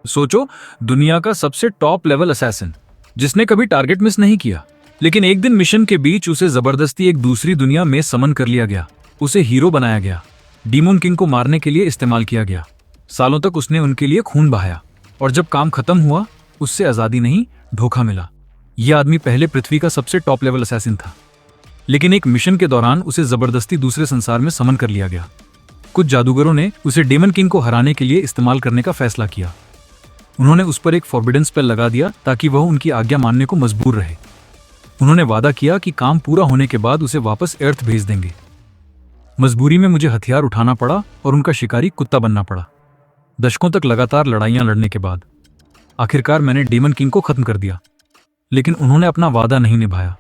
सोचो, दुनिया का सबसे टॉप लेवल असैसिन जिसने कभी टारगेट मिस नहीं किया, लेकिन एक दिन मिशन के बीच उसे जबरदस्ती एक दूसरी दुनिया में समन कर लिया गया। उसे हीरो बनाया गया, डीमन किंग को मारने के लिए इस्तेमाल किया गया। सालों तक उसने उनके लिए खून बहाया, और जब काम खत्म हुआ उससे आजादी नहीं, धोखा मिला। यह आदमी पहले पृथ्वी का सबसे टॉप लेवल असैसिन था, लेकिन एक मिशन के दौरान उसे जबरदस्ती दूसरे संसार में समन कर लिया गया। कुछ जादूगरों ने उसे डेमन किंग को हराने के लिए इस्तेमाल करने का फैसला किया। उन्होंने उस पर एक फॉरबिडन स्पेल लगा दिया ताकि वह उनकी आज्ञा मानने को मजबूर रहे। उन्होंने वादा किया कि काम पूरा होने के बाद उसे वापस अर्थ भेज देंगे। मजबूरी में मुझे हथियार उठाना पड़ा और उनका शिकारी कुत्ता बनना पड़ा। दशकों तक लगातार लड़ाइयां लड़ने के बाद आखिरकार मैंने डेमन किंग को खत्म कर दिया, लेकिन उन्होंने अपना वादा नहीं निभाया।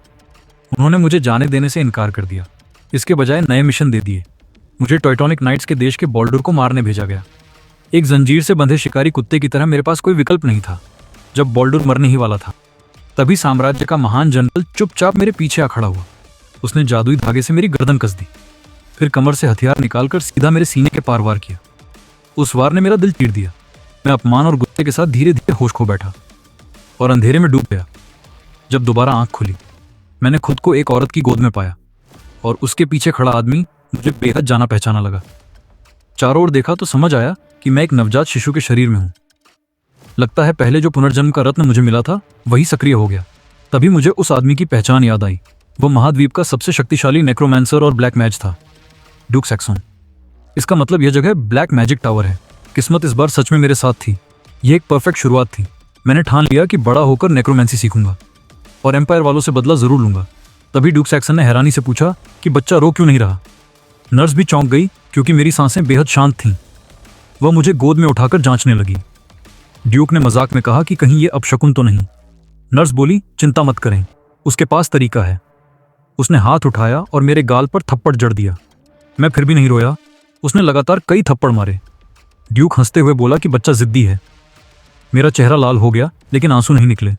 उन्होंने मुझे जाने देने से इनकार कर दिया, इसके बजाय नए मिशन दे दिए। मुझे टॉयटॉनिक नाइट्स के देश के बॉल्डर को मारने भेजा गया। एक जंजीर से बंधे शिकारी कुत्ते की तरह मेरे पास कोई विकल्प नहीं था। जब बॉल्डर मरने ही वाला था, तभी साम्राज्य का महान जनरल चुपचाप मेरे पीछे आ खड़ा हुआ। उसने जादुई धागे से मेरी गर्दन कस दी, फिर कमर से हथियार निकालकर सीधा मेरे सीने के पार वार किया। उस वार ने मेरा दिल चीर दिया। मैं अपमान और गुस्से के साथ धीरे धीरे होश खो बैठा और अंधेरे में डूब गया। जब दोबारा आंख खुली, मैंने खुद को एक औरत की गोद में पाया, और उसके पीछे खड़ा आदमी मुझे बेहद जाना पहचाना लगा। चारों ओर देखा तो समझ आया कि मैं एक नवजात शिशु के शरीर में हूं। लगता है पहले जो पुनर्जन्म का रत्न मुझे मिला था वही सक्रिय हो गया। तभी मुझे उस आदमी की पहचान याद आई। वो महाद्वीप का सबसे शक्तिशाली नेक्रोमैंसर और ब्लैक मैज था, ड्यूक सैक्सन। इसका मतलब यह जगह ब्लैक मैजिक टावर है। किस्मत इस बार सच में मेरे साथ थी। यह एक परफेक्ट शुरुआत थी। मैंने ठान लिया कि बड़ा होकर नेक्रोमैंसी सीखूंगा और एम्पायर वालों से बदला जरूर लूंगा। तभी ड्यूक सैक्सन ने हैरानी से पूछा कि बच्चा रो क्यों नहीं रहा। नर्स भी चौंक गई क्योंकि मेरी सांसें बेहद शांत थीं। वह मुझे गोद में उठाकर जांचने लगी। ड्यूक ने मजाक में कहा कि कहीं ये अपशकुन तो नहीं। नर्स बोली, चिंता मत करें, उसके पास तरीका है। उसने हाथ उठाया और मेरे गाल पर थप्पड़ जड़ दिया। मैं फिर भी नहीं रोया। उसने लगातार कई थप्पड़ मारे। ड्यूक हंसते हुए बोला कि बच्चा जिद्दी है। मेरा चेहरा लाल हो गया, लेकिन आंसू नहीं निकले।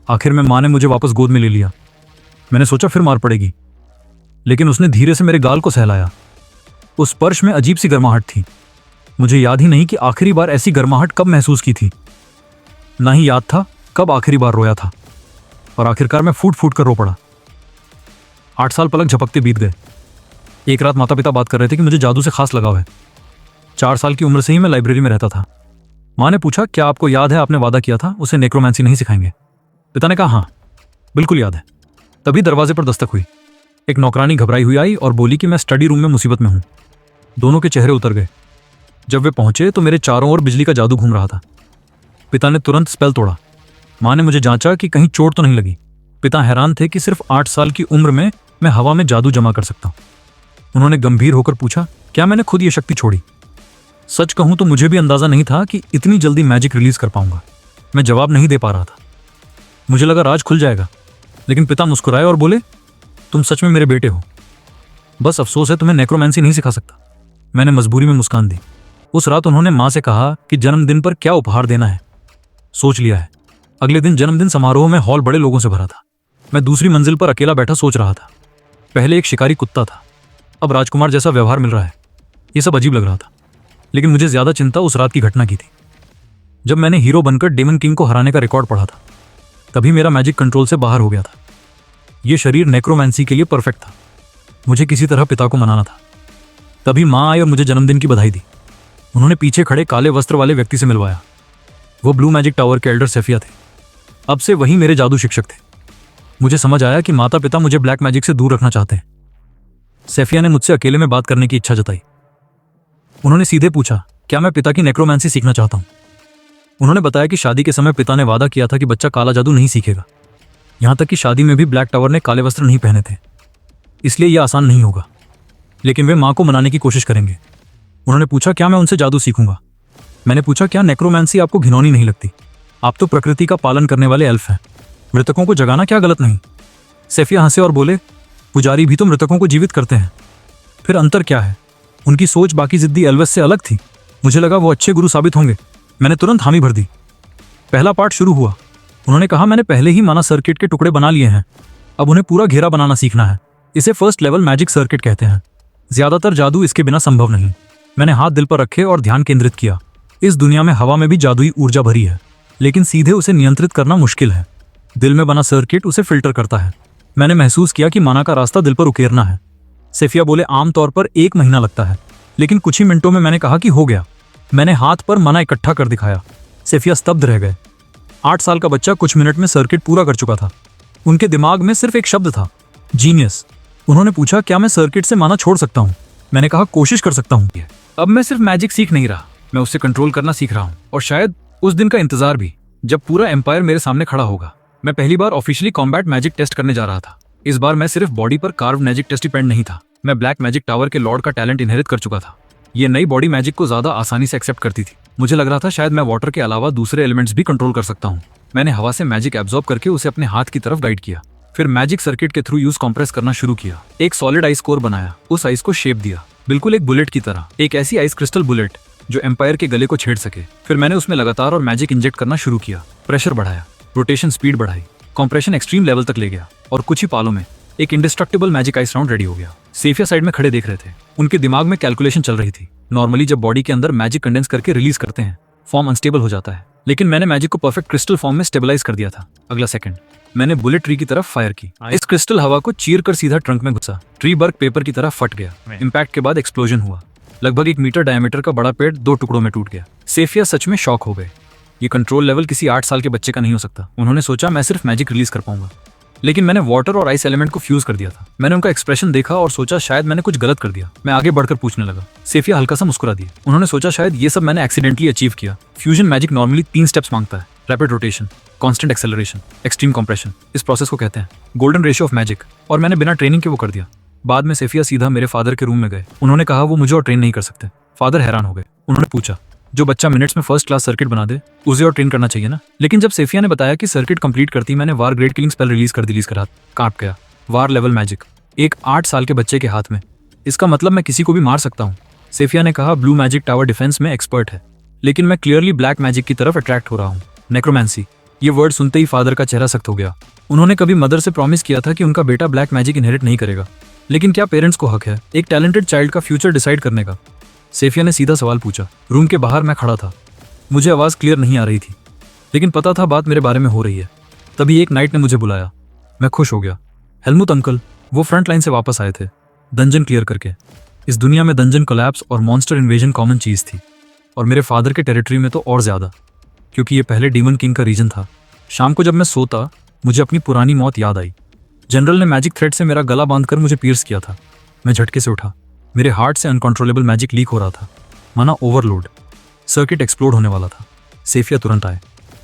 आखिर में माँ ने मुझे वापस गोद में ले लिया। मैंने सोचा फिर मार पड़ेगी, लेकिन उसने धीरे से मेरे गाल को सहलाया। उस स्पर्श में अजीब सी गर्माहट थी। मुझे याद ही नहीं कि आखिरी बार ऐसी गर्माहट कब महसूस की थी। ना ही याद था कब आखिरी बार रोया था। और आखिरकार मैं फूट फूट कर रो पड़ा। 8 साल पलक झपकते बीत गए। एक रात माता पिता बात कर रहे थे कि मुझे जादू से खास लगाव है। 4 साल की उम्र से ही मैं लाइब्रेरी में रहता था। माँ ने पूछा, क्या आपको याद है आपने वादा किया था उसे नेक्रोमैंसी नहीं सिखाएंगे? पिता ने कहा, हाँ बिल्कुल याद है। तभी दरवाजे पर दस्तक हुई। एक नौकरानी घबराई हुई आई और बोली कि मैं स्टडी रूम में मुसीबत में हूं। दोनों के चेहरे उतर गए। जब वे पहुंचे तो मेरे चारों ओर बिजली का जादू घूम रहा था। पिता ने तुरंत स्पेल तोड़ा। माँ ने मुझे जांचा कि कहीं चोट तो नहीं लगी। पिता हैरान थे कि सिर्फ 8 साल की उम्र में मैं हवा में जादू जमा कर सकता हूं। उन्होंने गंभीर होकर पूछा, क्या मैंने खुद ये शक्ति छोड़ी? सच कहूं तो मुझे भी अंदाजा नहीं था कि इतनी जल्दी मैजिक रिलीज कर पाऊंगा। मैं जवाब नहीं दे पा रहा था। मुझे लगा राज खुल जाएगा, लेकिन पिता मुस्कुराए और बोले, तुम सच में मेरे बेटे हो। बस अफसोस है तुम्हें नेक्रोमैंसी नहीं सिखा सकता। मैंने मजबूरी में मुस्कान दी। उस रात उन्होंने माँ से कहा कि जन्मदिन पर क्या उपहार देना है। सोच लिया है। अगले दिन जन्मदिन समारोह में हॉल बड़े लोगों से भरा था। मैं दूसरी मंजिल पर अकेला बैठा सोच रहा था। पहले एक शिकारी कुत्ता था, अब राजकुमार जैसा व्यवहार मिल रहा है। ये सब अजीब लग रहा था, लेकिन मुझे ज्यादा चिंता उस रात की घटना की थी, जब मैंने हीरो बनकर डेमन किंग को हराने का रिकॉर्ड पढ़ा था। तभी मेरा मैजिक कंट्रोल से बाहर हो गया था। यह शरीर नेक्रोमैंसी के लिए परफेक्ट था। मुझे किसी तरह पिता को मनाना था। तभी माँ आई और मुझे जन्मदिन की बधाई दी। उन्होंने पीछे खड़े काले वस्त्र वाले व्यक्ति से मिलवाया। वो ब्लू मैजिक टावर के एल्डर सेफिया थे। अब से वही मेरे जादू शिक्षक थे। मुझे समझ आया कि माता पिता मुझे ब्लैक मैजिक से दूर रखना चाहते हैं। सेफिया ने मुझसे अकेले में बात करने की इच्छा जताई। उन्होंने सीधे पूछा, क्या मैं पिता की नेक्रोमैंसी सीखना चाहता हूँ? उन्होंने बताया कि शादी के समय पिता ने वादा किया था कि बच्चा काला जादू नहीं सीखेगा। यहां तक कि शादी में भी ब्लैक टावर ने काले वस्त्र नहीं पहने थे, इसलिए यह आसान नहीं होगा, लेकिन वे माँ को मनाने की कोशिश करेंगे। उन्होंने पूछा, क्या मैं उनसे जादू सीखूंगा? मैंने पूछा, क्या नेक्रोमैंसी आपको घिनौनी नहीं लगती? आप तो प्रकृति का पालन करने वाले एल्फ हैं। मृतकों को जगाना क्या गलत नहीं? सेफिया हंसे और बोले, पुजारी भी तो मृतकों को जीवित करते हैं। फिर अंतर क्या है? उनकी सोच बाकी जिद्दी एल्वस से अलग थी। मुझे लगा वो अच्छे गुरु साबित होंगे। मैंने तुरंत हामी भर दी। पहला पाठ शुरू हुआ। उन्होंने कहा, मैंने पहले ही माना सर्किट के टुकड़े बना लिए हैं, अब उन्हें पूरा घेरा बनाना सीखना है। इसे फर्स्ट लेवल मैजिक सर्किट कहते हैं। ज्यादातर जादू इसके बिना संभव नहीं। मैंने हाथ दिल पर रखे और ध्यान केंद्रित किया। इस दुनिया में हवा में भी जादुई ऊर्जा भरी है, लेकिन सीधे उसे नियंत्रित करना मुश्किल है। दिल में बना सर्किट उसे फिल्टर करता है। मैंने महसूस किया कि माना का रास्ता दिल पर उकेरना है। सेफिया बोले, आमतौर पर 1 महीना लगता है, लेकिन कुछ ही मिनटों में मैंने कहा कि हो गया। मैंने हाथ पर मना इकट्ठा कर दिखाया। सेफिया स्तब्ध रह गए। 8 साल का बच्चा कुछ मिनट में सर्किट पूरा कर चुका था। उनके दिमाग में सिर्फ एक शब्द था, जीनियस। उन्होंने पूछा, क्या मैं सर्किट से माना छोड़ सकता हूँ? मैंने कहा, कोशिश कर सकता हूँ। अब मैं सिर्फ मैजिक सीख नहीं रहा, मैं उससे कंट्रोल करना सीख रहा हूँ। और शायद उस दिन का इंतजार भी, जब पूरा एम्पायर मेरे सामने खड़ा होगा। मैं पहली बार ऑफिशियली कॉम्बैट मैजिक टेस्ट करने जा रहा था। इस बार मैं सिर्फ बॉडी पर कार्व मैजिक टेस्ट डिपेंड नहीं था, मैं ब्लैक मैजिक टावर के लॉर्ड का टैलेंट इनहेरिट कर चुका था। ये नई बॉडी मैजिक को ज्यादा आसानी से एक्सेप्ट करती थी। मुझे लग रहा था शायद मैं वाटर के अलावा दूसरे एलिमेंट्स भी कंट्रोल कर सकता हूँ। मैंने हवा से मैजिक एब्जॉर्ब करके उसे अपने हाथ की तरफ गाइड किया, फिर मैजिक सर्किट के थ्रू यूज कॉम्प्रेस करना शुरू किया। एक सॉलिड आइस कोर बनाया, उस आइस को शेप दिया, बिल्कुल एक बुलेट की तरह, एक ऐसी आइस क्रिस्टल बुलेट जो एम्पायर के गले को छेड़ सके। फिर मैंने उसमें लगातार और मैजिक इंजेक्ट करना शुरू किया, प्रेशर बढ़ाया, रोटेशन स्पीड बढ़ाई, कॉम्प्रेशन एक्सट्रीम लेवल तक ले गया, और कुछ ही पालों में एक indestructible magic ice round ready हो गया। सेफिया साइड में खड़े देख रहे थे। उनके दिमाग में कैलकुलेशन चल रही थी। नॉर्मली जब बॉडी के अंदर मैजिक कंडेंस करके रिलीज करते हैं, फॉर्म अनस्टेबल हो जाता है, लेकिन मैंने मैजिक को परफेक्ट क्रिस्टल फॉर्म में स्टेबलाइज कर दिया था। अगला सेकंड मैंने बुलेट ट्री की तरफ फायर की। इस क्रिस्टल हवा को चीर कर सीधा ट्रंक में घुसा। ट्री बर्क पेपर की तरह फट गया। इम्पैक्ट के बाद एक्सप्लोजन हुआ। लगभग 1 मीटर डायमीटर का बड़ा पेड़ 2 टुकड़ों में टूट गया। सेफिया सच में शॉक हो गए। ये कंट्रोल लेवल किसी 8 साल के बच्चे का नहीं हो सकता। उन्होंने सोचा मैं सिर्फ मैजिक रिलीज कर पाऊंगा, लेकिन मैंने वाटर और आइस एलिमेंट को फ्यूज कर दिया था। मैंने उनका एक्सप्रेशन देखा और सोचा शायद मैंने कुछ गलत कर दिया। मैं आगे बढ़कर पूछने लगा। सेफिया हल्का सा मुस्कुरा दिया। उन्होंने सोचा शायद ये सब मैंने एक्सीडेंटली अचीव किया। फ्यूजन मैजिक नॉर्मली 3 स्टेप्स मांगता है, rapid rotation, constant acceleration, extreme compression. इस प्रोसेस को कहते हैं गोल्डन रेशियो ऑफ मैजिक, और मैंने बिना ट्रेनिंग के वो कर दिया। बाद में सेफिया सीधा मेरे फादर के रूम में गए। उन्होंने कहा वो मुझे और ट्रेन नहीं कर सकते। फादर हैरान हो गए। उन्होंने पूछा, जो बच्चा मिनट्स में फर्स्ट क्लास सर्किट बना दे उसे और ट्रेन करना चाहिए ना? लेकिन जब सेफिया ने बताया कि सर्किट कंप्लीट करती मैंने वार ग्रेट किलिंग स्पेल रिलीज कर दी, हाथ कांप गया। वार लेवल मैजिक एक 8 साल के बच्चे के हाथ में, इसका मतलब मैं किसी को भी मार सकता हूँ। सेफिया ने कहा, ब्लू मैजिक टावर डिफेंस में एक्सपर्ट है, लेकिन मैं क्लियरली ब्लैक मैजिक की तरफ अट्रैक्ट हो रहा हूँ। नेक्रोमैंसी, ये वर्ड सुनते ही फादर का चेहरा सख्त हो गया। उन्होंने कभी मदर से प्रॉमिस किया था कि उनका बेटा ब्लैक मैजिक इनहेरिट नहीं करेगा, लेकिन क्या पेरेंट्स को हक है एक टैलेंटेड चाइल्ड का फ्यूचर डिसाइड करने का? सेफिया ने सीधा सवाल पूछा। रूम के बाहर मैं खड़ा था। मुझे आवाज क्लियर नहीं आ रही थी, लेकिन पता था बात मेरे बारे में हो रही है। तभी एक नाइट ने मुझे बुलाया। मैं खुश हो गया। हेलमुथ अंकल, वो फ्रंट लाइन से वापस आए थे, डंजन क्लियर करके। इस दुनिया में डंजन कोलैप्स और मॉन्स्टर इन्वेजन कॉमन चीज थी, और मेरे फादर के टेरिटरी में तो और ज्यादा, क्योंकि ये पहले डीमन किंग का रीजन था। शाम को जब मैं सोता, मुझे अपनी पुरानी मौत याद आई। जनरल ने मैजिक थ्रेड से मेरा गला बांधकर मुझे पियर्स किया था। मैं झटके से उठा। मेरे हार्ट से अनकंट्रोलेबल मैजिक लीक हो रहा था, माना ओवरलोड। सर्किट एक्सप्लोड होने वाला था। सेफिया तुरंत आए।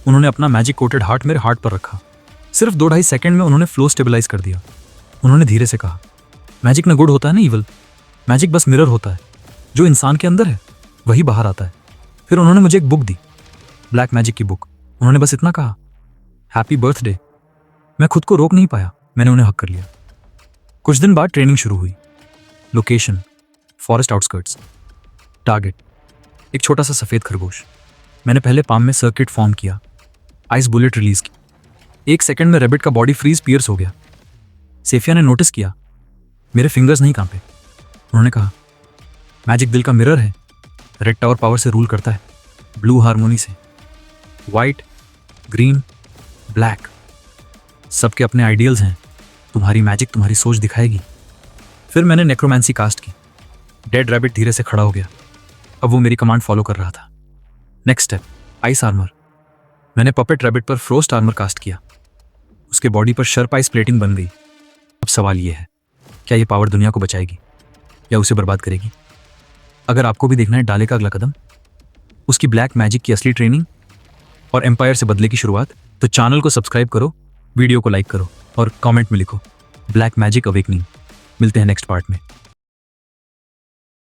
उन्होंने अपना मैजिक कोटेड हार्ट मेरे हार्ट पर रखा। सिर्फ 2-2.5 सेकंड में उन्होंने फ्लो स्टेबलाइज कर दिया। उन्होंने धीरे से कहा, मैजिक ना गुड होता है ना इवल, मैजिक बस मिरर होता है। जो इंसान के अंदर है वही बाहर आता है। फिर उन्होंने मुझे एक बुक दी, ब्लैक मैजिक की बुक। उन्होंने बस इतना कहा, हैप्पी बर्थडे। मैं खुद को रोक नहीं पाया, मैंने उन्हें हक कर लिया। कुछ दिन बाद ट्रेनिंग शुरू हुई। Location forest outskirts. टारगेट एक छोटा सा सफेद खरगोश। मैंने पहले पाम में सर्किट फॉर्म किया, आइस बुलेट रिलीज की। 1 सेकंड में रैबिट का बॉडी फ्रीज पियर्स हो गया। सेफिया ने नोटिस किया, मेरे फिंगर्स नहीं कांपे। उन्होंने कहा, मैजिक दिल का मिरर है। रेड टावर पावर से रूल करता है, ब्लू हार्मोनी से। वाइट, ग्रीन, ब्लैक, सबके अपने आइडियल्स हैं। तुम्हारी मैजिक तुम्हारी सोच दिखाएगी। फिर मैंने नेक्रोमैंसी कास्ट की। डेड रैबिट धीरे से खड़ा हो गया। अब वो मेरी कमांड फॉलो कर रहा था। Next step, ice armour. मैंने पपेट रैबिट पर फ्रोस्ट आर्मर कास्ट किया। उसके बॉडी पर शार्प आइस प्लेटिंग बन गई। अब सवाल ये है, क्या ये पावर दुनिया को बचाएगी या उसे बर्बाद करेगी? अगर आपको भी देखना है डाले का अगला कदम, उसकी ब्लैक मैजिक की असली ट्रेनिंग और एम्पायर से बदले की शुरुआत, तो चैनल को सब्सक्राइब करो, वीडियो को लाइक करो और कमेंट में लिखो ब्लैक मैजिक अवेकनिंग। मिलते हैं नेक्स्ट पार्ट में।